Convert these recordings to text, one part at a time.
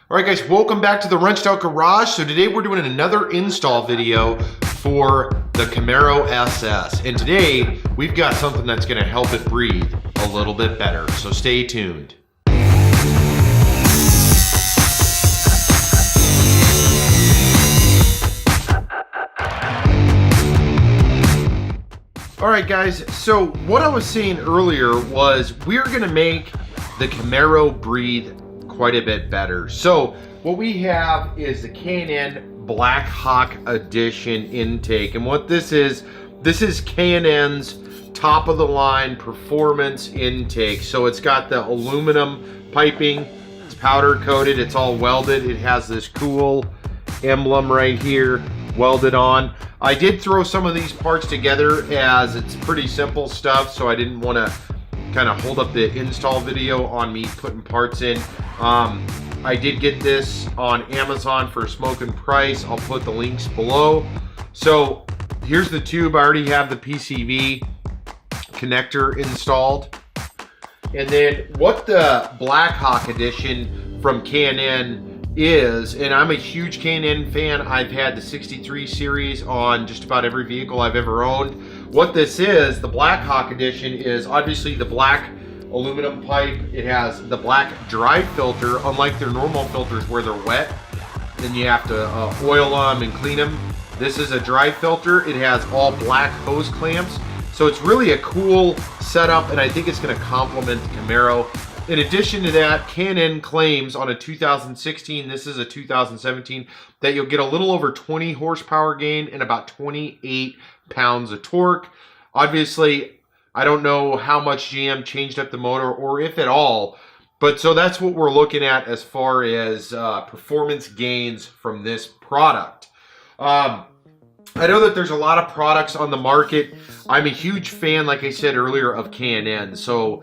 All right guys, welcome back to the Wrenched Out Garage. So today we're doing another install video for the Camaro SS. And today we've got something that's gonna help it breathe a little bit better. So stay tuned. All right guys, so what I was saying earlier was we're gonna make the Camaro breathe quite a bit better. So what we have is the K&N Blackhawk Edition intake, and what this is K&N's top of the line performance intake. So it's got the aluminum piping, it's powder coated, it's all welded, it has this cool emblem right here welded on. I did throw some of these parts together as it's pretty simple stuff, so I didn't want to kind of hold up the install video on me putting parts in. I did get this on Amazon for a smoking price. I'll put the links below. So here's the tube. I already have the PCV connector installed. And then what the Blackhawk Edition from K&N is, and I'm a huge K&N fan. I've had the 63 series on just about every vehicle I've ever owned. What this is, the Blackhawk Edition, is obviously the black aluminum pipe. It has the black dry filter, unlike their normal filters where they're wet. Then you have to oil them and clean them. This is a dry filter. It has all black hose clamps. So it's really a cool setup, and I think it's gonna complement the Camaro. In addition to that, K&N claims on a 2016, this is a 2017, that you'll get a little over 20 horsepower gain and about 28 pounds of torque. Obviously, I don't know how much GM changed up the motor or if at all, but so that's what we're looking at as far as performance gains from this product. I know that there's a lot of products on the market. I'm a huge fan, like I said earlier, of K&N. So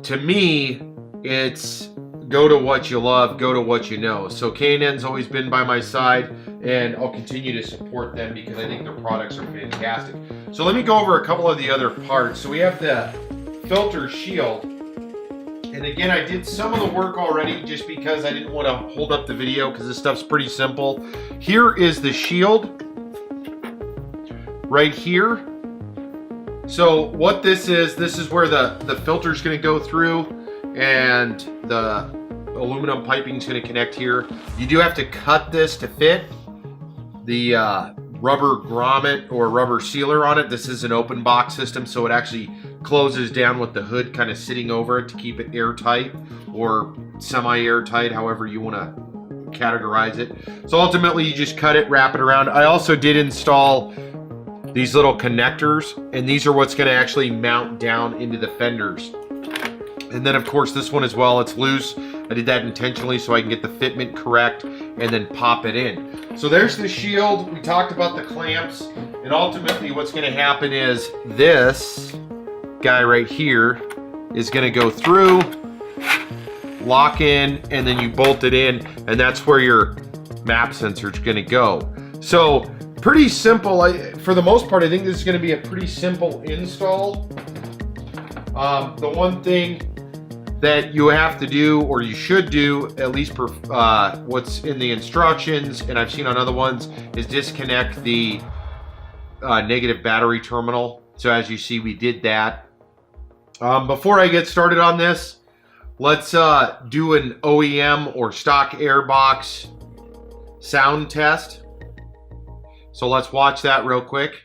to me, it's go to what you love, go to what you know. So K&N's always been by my side, and I'll continue to support them because I think their products are fantastic. So let me go over a couple of the other parts. So we have the filter shield. And again, I did some of the work already just because I didn't want to hold up the video because this stuff's pretty simple. Here is the shield right here. So what this is where the filter is going to go through and the aluminum piping is going to connect here. You do have to cut this to fit the rubber grommet or rubber sealer on it. This is an open box system, so it actually closes down with the hood kind of sitting over it to keep it airtight or semi-airtight, however you want to categorize it. So ultimately you just cut it, wrap it around. I also did install these little connectors, and these are what's going to actually mount down into the fenders. And then of course this one as well, it's loose. I did that intentionally so I can get the fitment correct and then pop it in. So there's the shield. We talked about the clamps, and ultimately what's going to happen is this guy right here is going to go through, lock in, and then you bolt it in, and that's where your map sensor is going to go. So pretty simple. For the most part, I think this is going to be a pretty simple install. The one thing that you have to do, or you should do, at least per what's in the instructions, and I've seen on other ones, is disconnect the negative battery terminal. So as you see, we did that. Before I get started on this, let's do an OEM or stock airbox sound test. So let's watch that real quick.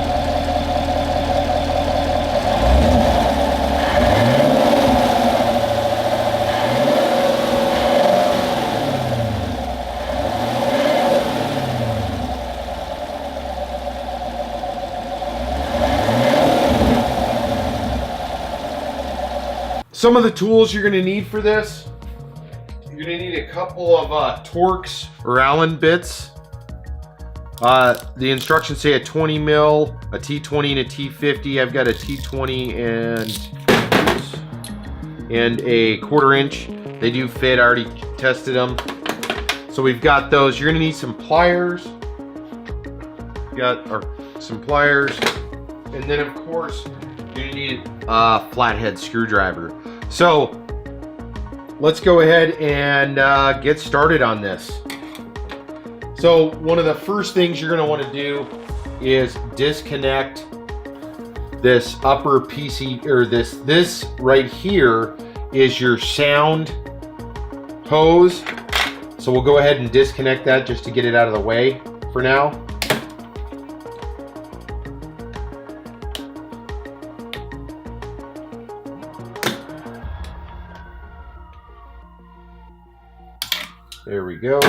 Some of the tools you're gonna need for this, you're gonna need a couple of Torx or Allen bits. The instructions say a 20 mil, a T20 and a T50. I've got a T20 and a 1/4 inch. They do fit, I already tested them. So we've got those. You're gonna need some pliers. Some pliers. And then of course, you're gonna need a flathead screwdriver. So let's go ahead and get started on this. So one of the first things you're going to want to do is disconnect this upper PC, or this right here is your sound hose. So we'll go ahead and disconnect that just to get it out of the way for now. There we go.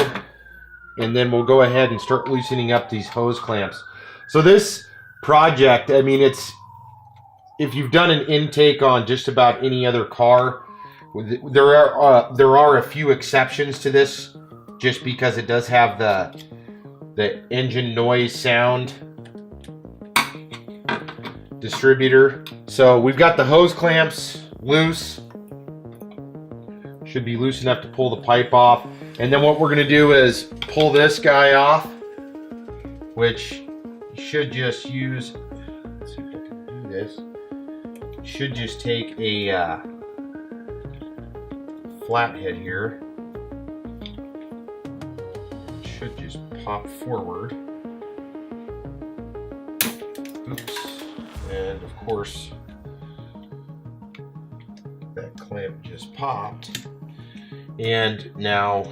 And then we'll go ahead and start loosening up these hose clamps. So this project, I mean, if you've done an intake on just about any other car, there are a few exceptions to this, just because it does have the engine noise sound distributor. So we've got the hose clamps loose. Should be loose enough to pull the pipe off. And then what we're going to do is pull this guy off, which you should just use. Let's see if I can do this. You should just take a flathead here. It should just pop forward. Oops. And of course, that clamp just popped. And now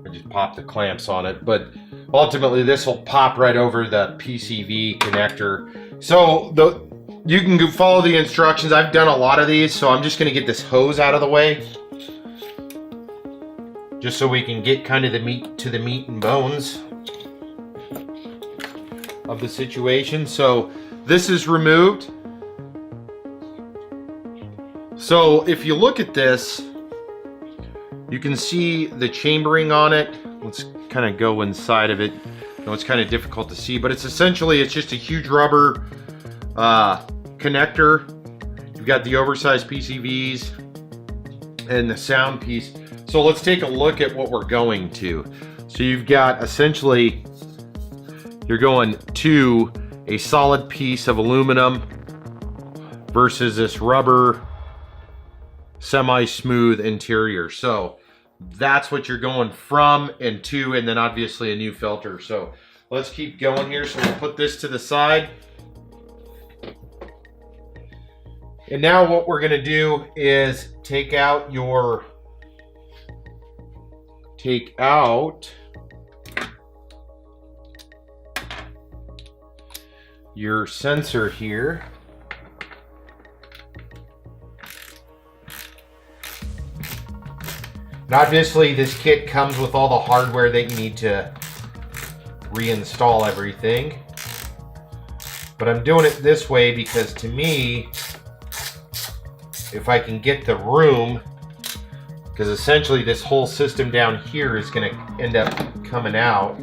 I just popped the clamps on it, but ultimately this will pop right over the PCV connector. So you can go follow the instructions. I've done a lot of these, so I'm just going to get this hose out of the way, just so we can get kind of the meat and bones of the situation. So this is removed. So if you look at this, you can see the chambering on it. Let's kind of go inside of it. I know it's kind of difficult to see, but it's just a huge rubber connector. You've got the oversized PCVs and the sound piece. So let's take a look at what we're going to. So you've got essentially, you're going to a solid piece of aluminum versus this rubber semi-smooth interior. So that's what you're going from and to, and then obviously a new filter. So let's keep going here. So we'll put this to the side. And now what we're going to do is take out your sensor here. And obviously this kit comes with all the hardware that you need to reinstall everything. But I'm doing it this way because, to me, if I can get the room, because essentially this whole system down here is going to end up coming out.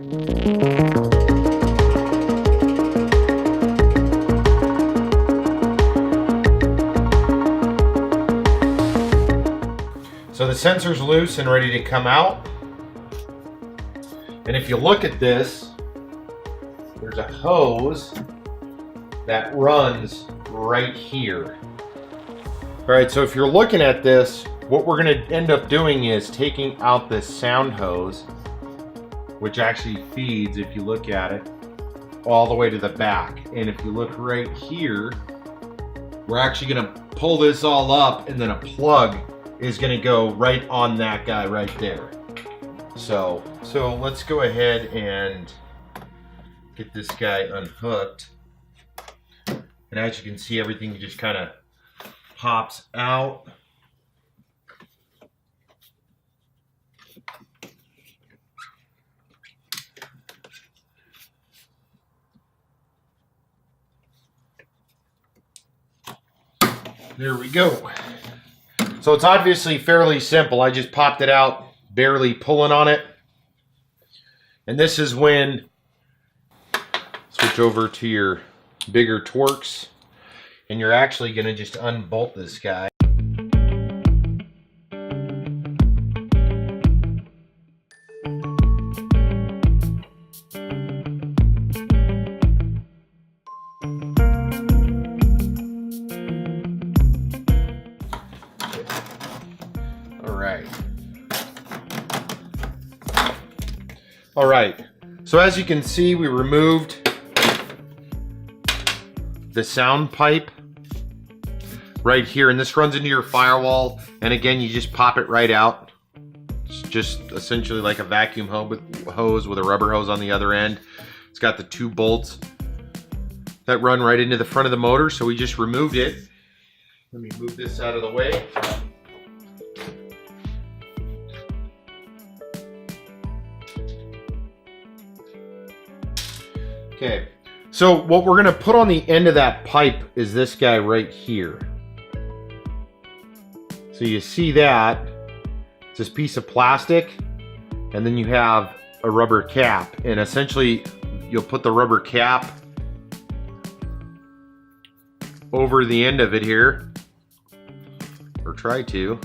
So the sensor's loose and ready to come out. And if you look at this, there's a hose that runs right here. All right, so if you're looking at this, what we're going to end up doing is taking out this sound hose, which actually feeds, if you look at it, all the way to the back. And if you look right here, we're actually going to pull this all up, and then a plug is going to go right on that guy right there. So let's go ahead and get this guy unhooked. And as you can see, everything just kind of pops out. There we go. So it's obviously fairly simple. I just popped it out, barely pulling on it. And this is when, switch over to your bigger Torx, and you're actually going to just unbolt this guy. All right, so as you can see, we removed the sound pipe right here, and this runs into your firewall, and again, you just pop it right out. It's just essentially like a vacuum hose with a rubber hose on the other end. It's got the 2 bolts that run right into the front of the motor, so we just removed it. Let me move this out of the way. Okay, so what we're gonna put on the end of that pipe is this guy right here. So you see that, it's this piece of plastic, and then you have a rubber cap, and essentially you'll put the rubber cap over the end of it here, or try to.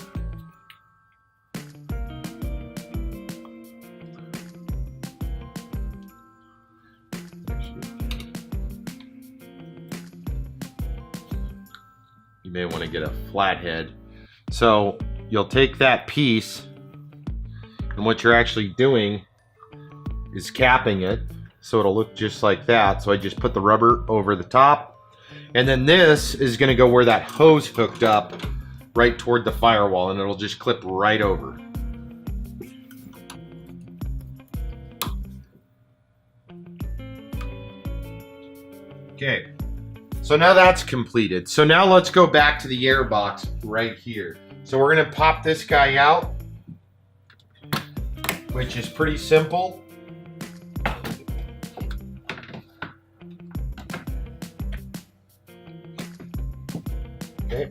You may want to get a flathead. So you'll take that piece, and what you're actually doing is capping it so it'll look just like that. So I just put the rubber over the top, and then this is going to go where that hose hooked up right toward the firewall, and it'll just clip right over. Okay, so now that's completed. So now let's go back to the air box right here. So we're gonna pop this guy out, which is pretty simple. Okay,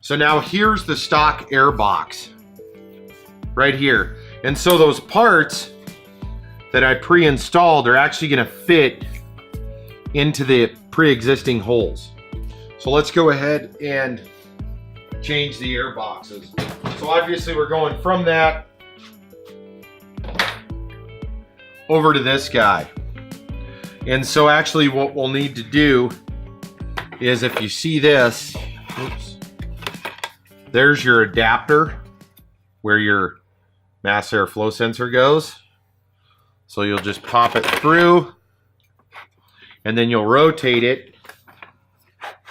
so now here's the stock air box right here. And so those parts that I pre-installed are actually gonna fit into the pre-existing holes. So let's go ahead and change the air boxes. So obviously we're going from that over to this guy. And so actually what we'll need to do is, if you see this, oops, there's your adapter where your mass airflow sensor goes. So you'll just pop it through, and then you'll rotate it,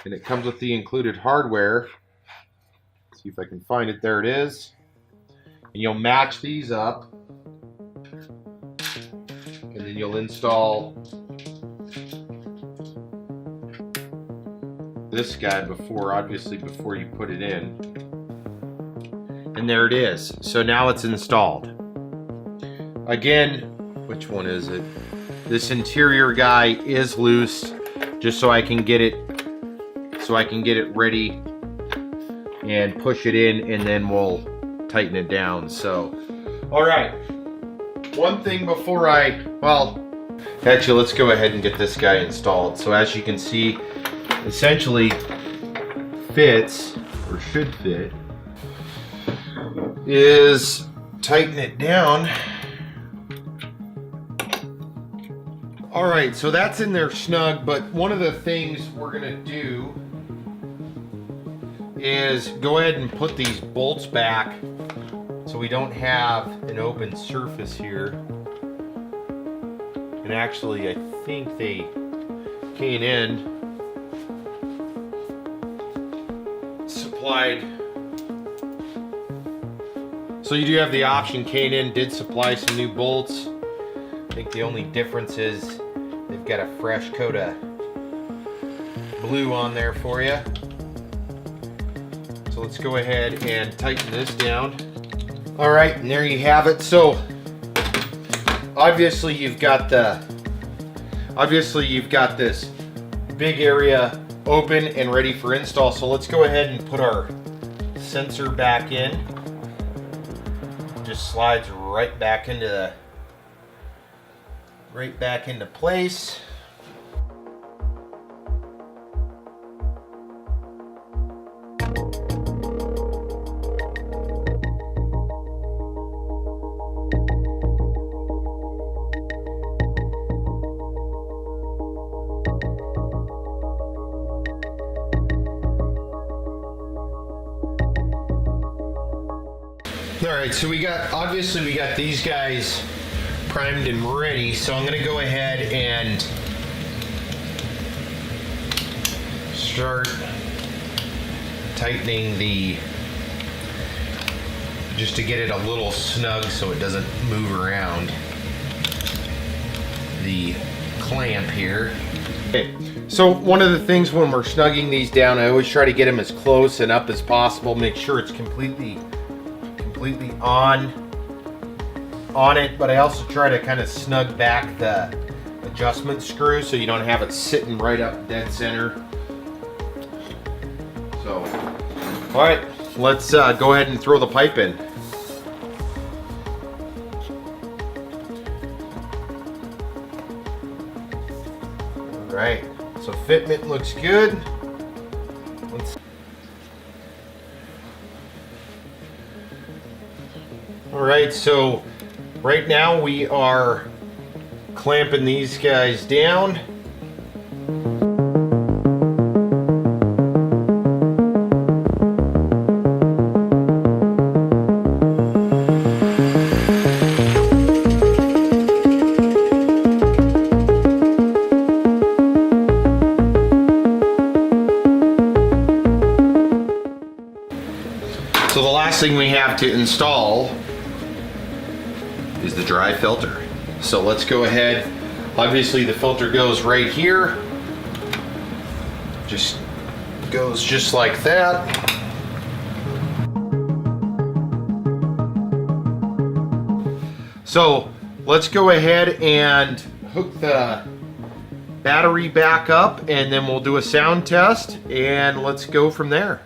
and it comes with the included hardware. Let's see if I can find it. There it is. And you'll match these up, and then you'll install this guy obviously before you put it in. And there it is. So now it's installed. Again, which one is it? This interior guy is loose, just so I can get it ready and push it in, and then we'll tighten it down. So, all right. One thing before actually, let's go ahead and get this guy installed. So as you can see, essentially fits, or should fit, is tighten it down. All right, so that's in there snug, but one of the things we're gonna do is go ahead and put these bolts back so we don't have an open surface here. And actually, I think they K&N supplied, so you do have the option. K&N did supply some new bolts. I think the only difference is they've got a fresh coat of blue on there for you. So let's go ahead and tighten this down. All right, and there you have it. So obviously you've got this big area open and ready for install. So let's go ahead and put our sensor back in. Just slides right back into place. All right, so we got these guys primed and ready, so I'm gonna go ahead and start tightening just to get it a little snug so it doesn't move around the clamp here. Okay, so one of the things when we're snugging these down, I always try to get them as close and up as possible, make sure it's completely on it, but I also try to kind of snug back the adjustment screw so you don't have it sitting right up dead center. So, all right, let's go ahead and throw the pipe in. All right, so fitment looks good. All right, so right now we are clamping these guys down. So the last thing we have to install is the dry filter. So let's go ahead. Obviously the filter goes right here. Just goes just like that. So let's go ahead and hook the battery back up, and then we'll do a sound test, and let's go from there.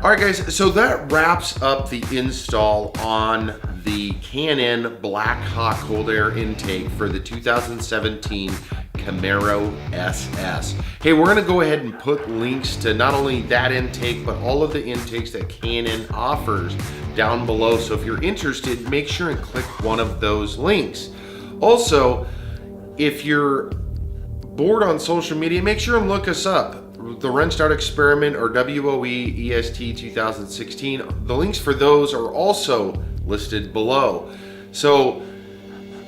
All right guys, so that wraps up the install on the Can-Am Blackhawk cold air intake for the 2017 Camaro SS. Hey, we're gonna go ahead and put links to not only that intake, but all of the intakes that Can-Am offers down below. So if you're interested, make sure and click one of those links. Also, if you're bored on social media, make sure and look us up. The Wrenched Out Experiment or WOE EST 2016. The links for those are also listed below. So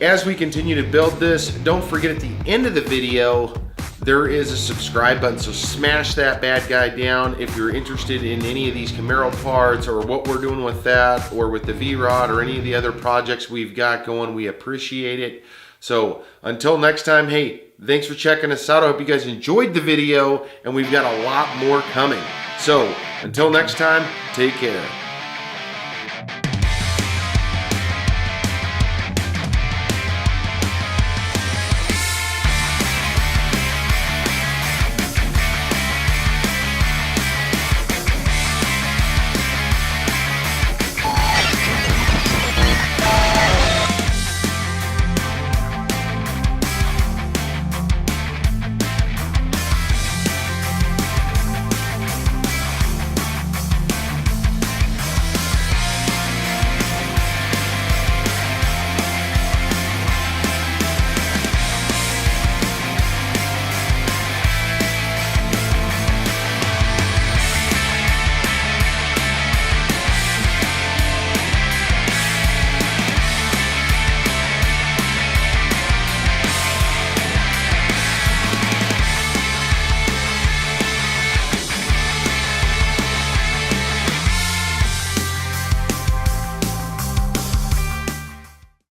as we continue to build this, don't forget at the end of the video, there is a subscribe button. So smash that bad guy down. If you're interested in any of these Camaro parts or what we're doing with that, or with the V-Rod or any of the other projects we've got going, we appreciate it. So until next time, hey, thanks for checking us out. I hope you guys enjoyed the video, and we've got a lot more coming. So until next time, take care.